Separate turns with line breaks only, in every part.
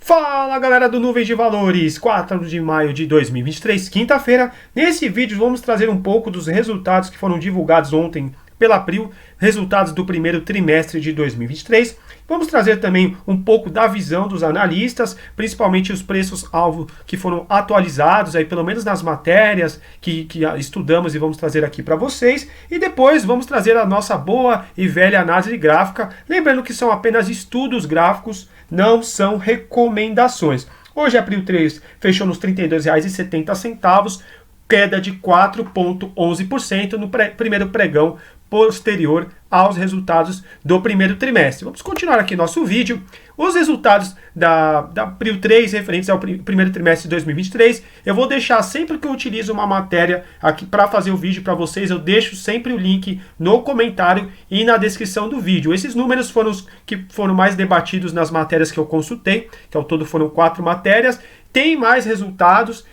Fala galera do Nuvens de Valores, 4 de maio de 2023, quinta-feira. Nesse vídeo vamos trazer um pouco dos resultados que foram divulgados ontem pela Prio, resultados do primeiro trimestre de 2023. Vamos trazer também um pouco da visão dos analistas, principalmente os preços-alvo que foram atualizados, aí pelo menos nas matérias que estudamos e vamos trazer aqui para vocês. E depois vamos trazer a nossa boa e velha análise gráfica, lembrando que são apenas estudos gráficos, não são recomendações. Hoje a Prio 3 fechou nos R$ 32,70, queda de 4,11% no primeiro pregão posterior aos resultados do primeiro trimestre. Vamos continuar aqui nosso vídeo. Os resultados da Prio 3 referentes ao primeiro trimestre de 2023, eu vou deixar sempre que eu utilizo uma matéria aqui para fazer o vídeo para vocês, eu deixo sempre o link no comentário e na descrição do vídeo. Esses números foram os que foram mais debatidos nas matérias que eu consultei, que ao todo foram 4 matérias. Tem mais resultados.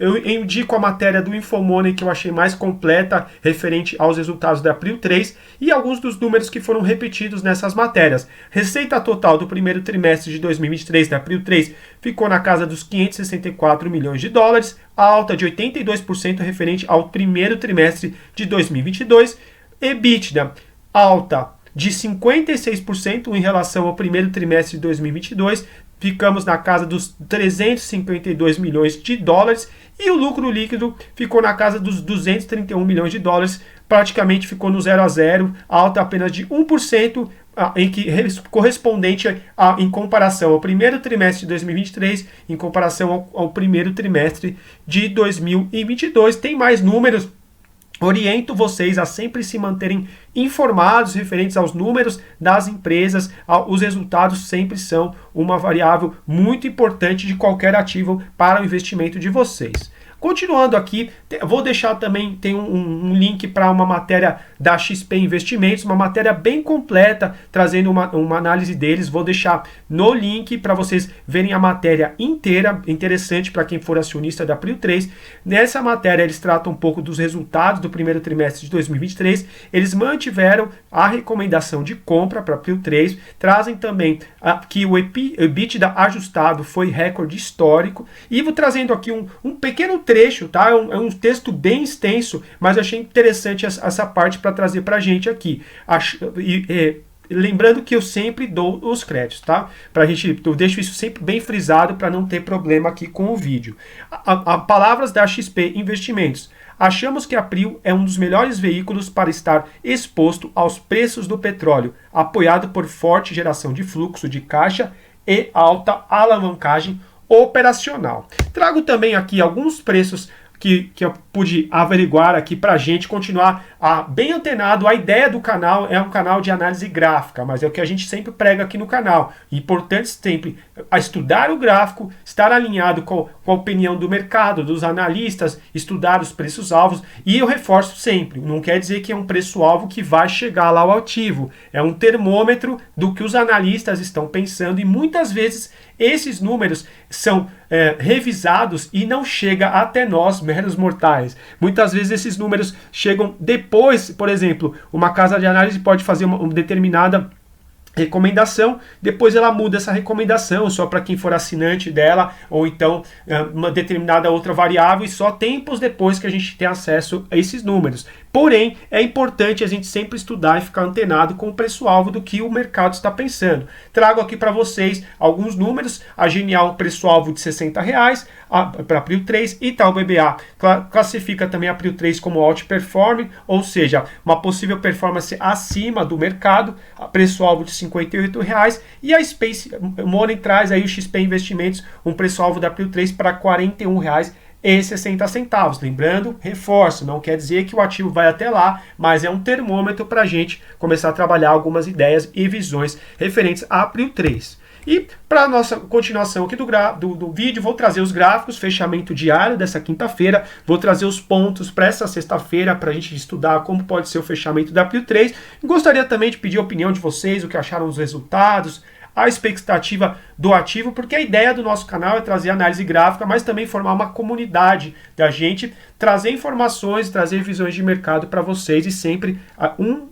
Eu indico a matéria do Infomoney que eu achei mais completa referente aos resultados da Prio 3 e alguns dos números que foram repetidos nessas matérias. Receita total do primeiro trimestre de 2023 da Prio 3 ficou na casa dos 564 milhões de dólares, alta de 82% referente ao primeiro trimestre de 2022. EBITDA alta de 56% em relação ao primeiro trimestre de 2022. Ficamos na casa dos 352 milhões de dólares e o lucro líquido ficou na casa dos 231 milhões de dólares, praticamente ficou no 0 a 0, alta apenas de 1%, correspondente em comparação ao primeiro trimestre de 2023, em comparação ao primeiro trimestre de 2022. Tem mais números. Oriento vocês a sempre se manterem informados referentes aos números das empresas. Os resultados sempre são uma variável muito importante de qualquer ativo para o investimento de vocês. Continuando aqui, vou deixar também, tem um link para uma matéria da XP Investimentos, uma matéria bem completa, trazendo uma análise deles. Vou deixar no link para vocês verem a matéria inteira, interessante para quem for acionista da Prio 3. Nessa matéria eles tratam um pouco dos resultados do primeiro trimestre de 2023, eles mantiveram a recomendação de compra para a Prio 3, trazem também que o EBITDA ajustado foi recorde histórico, e vou trazendo aqui um pequeno trecho, tá? É um texto bem extenso, mas eu achei interessante essa parte para trazer para a gente aqui. Lembrando que eu sempre dou os créditos, tá? Eu deixo isso sempre bem frisado para não ter problema aqui com o vídeo. Palavras da XP Investimentos. Achamos que a Prio é um dos melhores veículos para estar exposto aos preços do petróleo, apoiado por forte geração de fluxo de caixa e alta alavancagem operacional. Trago também aqui alguns preços que eu pude averiguar aqui para a gente continuar bem antenado. A ideia do canal é um canal de análise gráfica, mas é o que a gente sempre prega aqui no canal. Importante sempre estudar o gráfico, estar alinhado com a opinião do mercado, dos analistas, estudar os preços-alvos. E eu reforço sempre, não quer dizer que é um preço-alvo que vai chegar lá ao ativo. É um termômetro do que os analistas estão pensando e muitas vezes esses números são revisados e não chega até nós, meros mortais. Muitas vezes esses números chegam depois. Por exemplo, uma casa de análise pode fazer uma determinada recomendação, depois ela muda essa recomendação só para quem for assinante dela, ou então uma determinada outra variável, e só tempos depois que a gente tem acesso a esses números. Porém, é importante a gente sempre estudar e ficar antenado com o preço-alvo do que o mercado está pensando. Trago aqui para vocês alguns números. A Genial, um preço-alvo de R$60 para a Prio 3, e Itaú BBA classifica também a Prio 3 como outperforming, ou seja, uma possível performance acima do mercado, preço-alvo de R$58, e a Space Money traz aí o XP Investimentos, um preço-alvo da Prio 3 para R$41,60. Lembrando, reforço, não quer dizer que o ativo vai até lá, mas é um termômetro para a gente começar a trabalhar algumas ideias e visões referentes à Prio 3. E para a nossa continuação aqui do vídeo, vou trazer os gráficos, fechamento diário dessa quinta-feira, vou trazer os pontos para essa sexta-feira para a gente estudar como pode ser o fechamento da Prio 3. Gostaria também de pedir a opinião de vocês, o que acharam dos resultados, a expectativa do ativo, porque a ideia do nosso canal é trazer análise gráfica, mas também formar uma comunidade da gente, trazer informações, trazer visões de mercado para vocês e sempre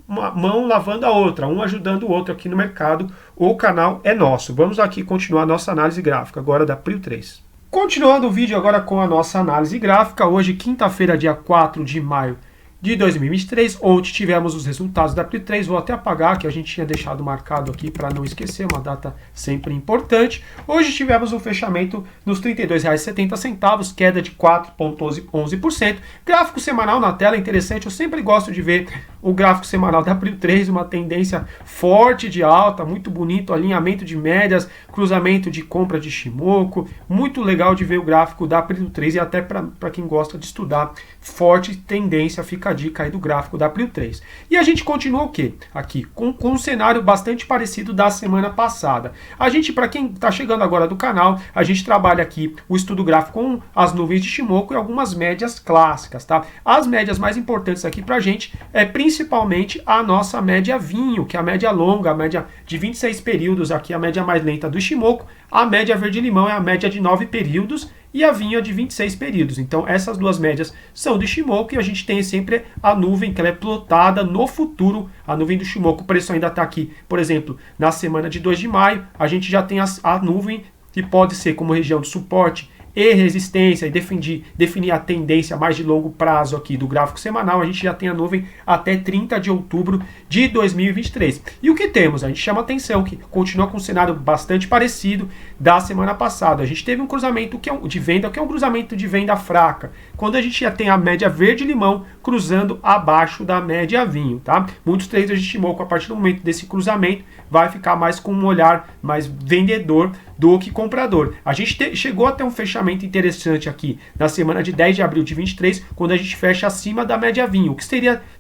uma mão lavando a outra, um ajudando o outro aqui no mercado. O canal é nosso. Vamos aqui continuar a nossa análise gráfica agora da Prio 3. Continuando o vídeo agora com a nossa análise gráfica, hoje quinta-feira, dia 4 de maio de 2023, onde tivemos os resultados da Prio 3, vou até apagar que a gente tinha deixado marcado aqui para não esquecer, uma data sempre importante. Hoje tivemos um fechamento nos R$ 32,70, queda de 4,11%. Gráfico semanal na tela, interessante, eu sempre gosto de ver o gráfico semanal da Prio 3, uma tendência forte de alta, muito bonito, alinhamento de médias, cruzamento de compra de Shimoku, muito legal de ver o gráfico da Prio 3 e até para quem gosta de estudar, forte tendência, fica a dica aí do gráfico da Prio 3. E a gente continua o quê? Aqui, com um cenário bastante parecido da semana passada. A gente, para quem está chegando agora do canal, a gente trabalha aqui o estudo gráfico com as nuvens de Shimoku e algumas médias clássicas, tá? As médias mais importantes aqui para a gente é principalmente a nossa média vinho, que é a média longa, a média de 26 períodos, aqui a média mais lenta do Shimoku, a média verde-limão é a média de 9 períodos, e a vinho é de 26 períodos. Então essas duas médias são do Shimoku e a gente tem sempre a nuvem que ela é plotada no futuro, a nuvem do Shimoku, o preço ainda está aqui, por exemplo, na semana de 2 de maio, a gente já tem a nuvem que pode ser como região de suporte e resistência e definir a tendência mais de longo prazo aqui do gráfico semanal. A gente já tem a nuvem até 30 de outubro de 2023. E o que temos? A gente chama atenção que continua com um cenário bastante parecido da semana passada. A gente teve um cruzamento de venda, que é um cruzamento de venda fraca, quando a gente já tem a média verde-limão cruzando abaixo da média vinho, tá? Muitos traders estimou que a partir do momento desse cruzamento vai ficar mais com um olhar mais vendedor do que comprador. A gente chegou a ter um fechamento interessante aqui na semana de 10 de abril de 23, quando a gente fecha acima da média vinho, o que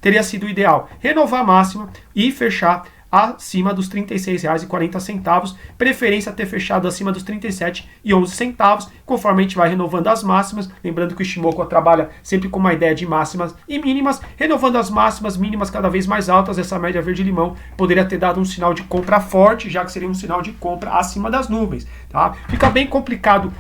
teria sido o ideal, renovar a máxima e fechar acima dos R$ 36,40, preferência ter fechado acima dos R$ 37,11, conforme a gente vai renovando as máximas, lembrando que o Shimoku trabalha sempre com uma ideia de máximas e mínimas, renovando as máximas, mínimas cada vez mais altas, essa média verde-limão poderia ter dado um sinal de compra forte, já que seria um sinal de compra acima das nuvens, tá? Fica bem complicado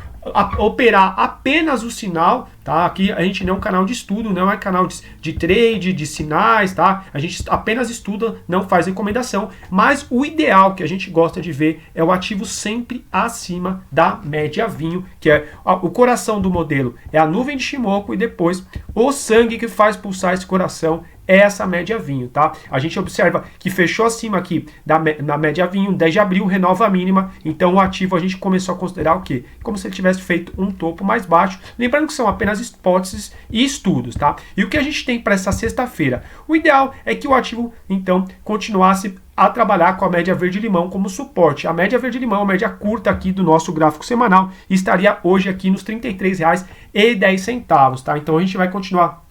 operar apenas o sinal, tá? Aqui a gente não é um canal de estudo, não é canal de trade, de sinais, tá? A gente apenas estuda, não faz recomendação, mas o ideal que a gente gosta de ver é o ativo sempre acima da média vinho, que é o coração do modelo, é a nuvem de Shimoku e depois o sangue que faz pulsar esse coração é essa média vinho, tá? A gente observa que fechou acima aqui na média vinho, 10 de abril, renova a mínima, então o ativo a gente começou a considerar o quê? Como se ele tivesse feito um topo mais baixo, lembrando que são apenas hipóteses e estudos, tá? E o que a gente tem para essa sexta-feira? O ideal é que o ativo, então, continuasse a trabalhar com a média verde-limão como suporte. A média verde-limão, a média curta aqui do nosso gráfico semanal, estaria hoje aqui nos R$ 33,10, tá? Então a gente vai continuar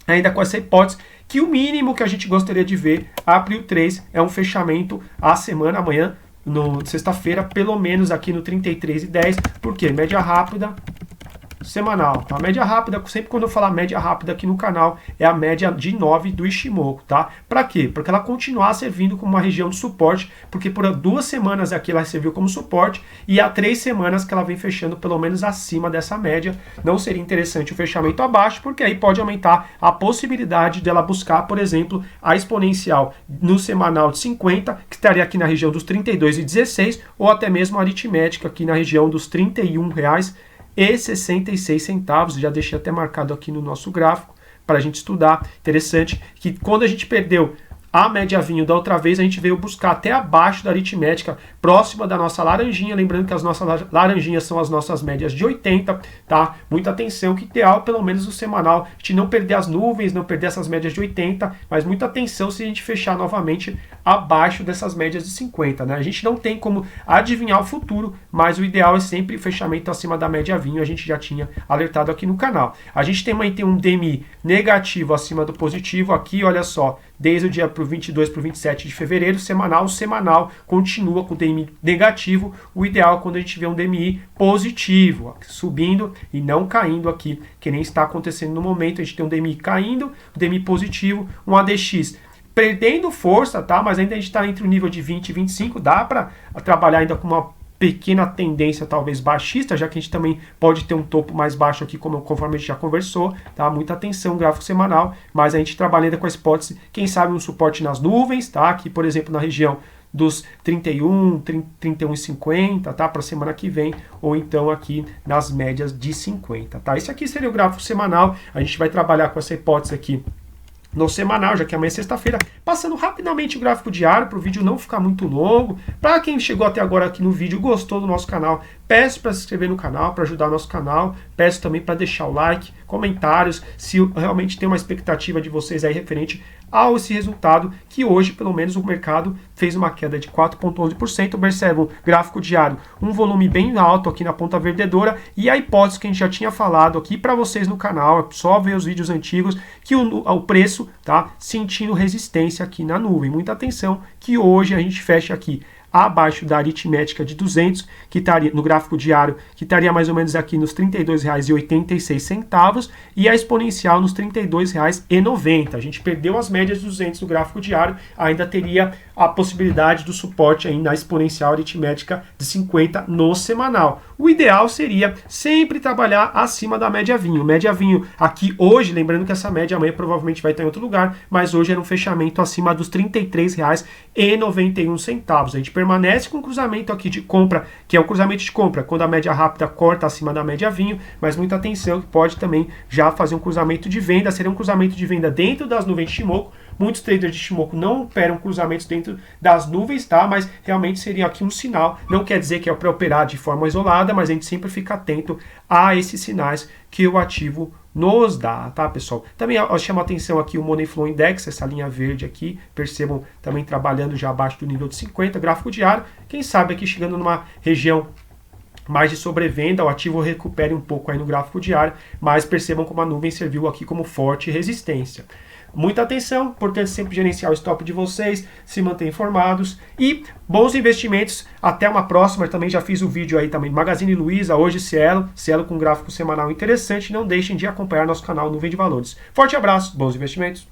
ainda com essa hipótese, que o mínimo que a gente gostaria de ver a Prio 3 é um fechamento a semana amanhã, sexta-feira, pelo menos aqui no 33,10, porque média rápida semanal, tá? Média rápida, sempre quando eu falar média rápida aqui no canal, é a média de 9 do Ishimoku, tá? Para quê? Porque ela continuar servindo como uma região de suporte, porque por 2 semanas aqui ela serviu como suporte, e há 3 semanas que ela vem fechando pelo menos acima dessa média. Não seria interessante o fechamento abaixo, porque aí pode aumentar a possibilidade dela buscar, por exemplo, a exponencial no semanal de 50, que estaria aqui na região dos 32,16, ou até mesmo a aritmética aqui na região dos R$ 31,66, já deixei até marcado aqui no nosso gráfico para a gente estudar. Interessante que quando a gente perdeu a média vinho da outra vez, a gente veio buscar até abaixo da aritmética, próxima da nossa laranjinha, lembrando que as nossas laranjinhas são as nossas médias de 80, tá? Muita atenção, que ideal, pelo menos no semanal, a gente não perder as nuvens, não perder essas médias de 80, mas muita atenção se a gente fechar novamente abaixo dessas médias de 50, né? A gente não tem como adivinhar o futuro, mas o ideal é sempre fechamento acima da média vinho, a gente já tinha alertado aqui no canal. A gente também tem um DMI negativo acima do positivo aqui, olha só, desde o dia para o 22 para o 27 de fevereiro, semanal continua com o DMI negativo. O ideal é quando a gente vê um DMI positivo, ó, subindo e não caindo aqui, que nem está acontecendo no momento. A gente tem um DMI caindo, um DMI positivo, um ADX perdendo força, tá? Mas ainda a gente está entre o nível de 20 e 25, dá para trabalhar ainda com uma pequena tendência talvez baixista, já que a gente também pode ter um topo mais baixo aqui, conforme a gente já conversou, tá? Muita atenção, gráfico semanal, mas a gente trabalha ainda com a hipótese, quem sabe um suporte nas nuvens, tá? Aqui, por exemplo, na região dos 31,50, tá? Para semana que vem, ou então aqui nas médias de 50, tá? Esse aqui seria o gráfico semanal, a gente vai trabalhar com essa hipótese aqui no semanal, já que amanhã é sexta-feira, passando rapidamente o gráfico diário para o vídeo não ficar muito longo. Para quem chegou até agora aqui no vídeo e gostou do nosso canal, peço para se inscrever no canal, para ajudar o nosso canal, peço também para deixar o like, comentários, se realmente tem uma expectativa de vocês aí referente a esse resultado, que hoje, pelo menos, o mercado fez uma queda de 4,11%. Observa o gráfico diário, um volume bem alto aqui na ponta vendedora, e a hipótese que a gente já tinha falado aqui para vocês no canal, é só ver os vídeos antigos, que o preço tá sentindo resistência aqui na nuvem. Muita atenção, que hoje a gente fecha aqui abaixo da aritmética de 200, que estaria no gráfico diário, que estaria mais ou menos aqui nos R$ 32,86, e a exponencial nos R$ 32,90. A gente perdeu as médias de 200 no gráfico diário, ainda teria a possibilidade do suporte aí na exponencial aritmética de 50 no semanal. O ideal seria sempre trabalhar acima da média vinho. Média vinho aqui hoje, lembrando que essa média amanhã provavelmente vai estar em outro lugar, mas hoje era um fechamento acima dos R$ 33,91. A gente permanece com o cruzamento aqui de compra, que é o cruzamento de compra, quando a média rápida corta acima da média vinho, mas muita atenção que pode também já fazer um cruzamento de venda, seria um cruzamento de venda dentro das nuvens de Shimoku. Muitos traders de Shimoku não operam cruzamentos dentro das nuvens, tá? Mas realmente seria aqui um sinal, não quer dizer que é para operar de forma isolada, mas a gente sempre fica atento a esses sinais que o ativo nos dá, tá, pessoal? Também chama atenção aqui o Money Flow Index, essa linha verde aqui, percebam também trabalhando já abaixo do nível de 50, gráfico diário, quem sabe aqui chegando numa região mais de sobrevenda, o ativo recupere um pouco aí no gráfico diário, mas percebam como a nuvem serviu aqui como forte resistência. Muita atenção, importante sempre gerenciar o stop de vocês, se manter informados e bons investimentos. Até uma próxima. Também já fiz o vídeo aí também Magazine Luiza, hoje Cielo com um gráfico semanal interessante. Não deixem de acompanhar nosso canal Nuvem de Valores. Forte abraço, bons investimentos.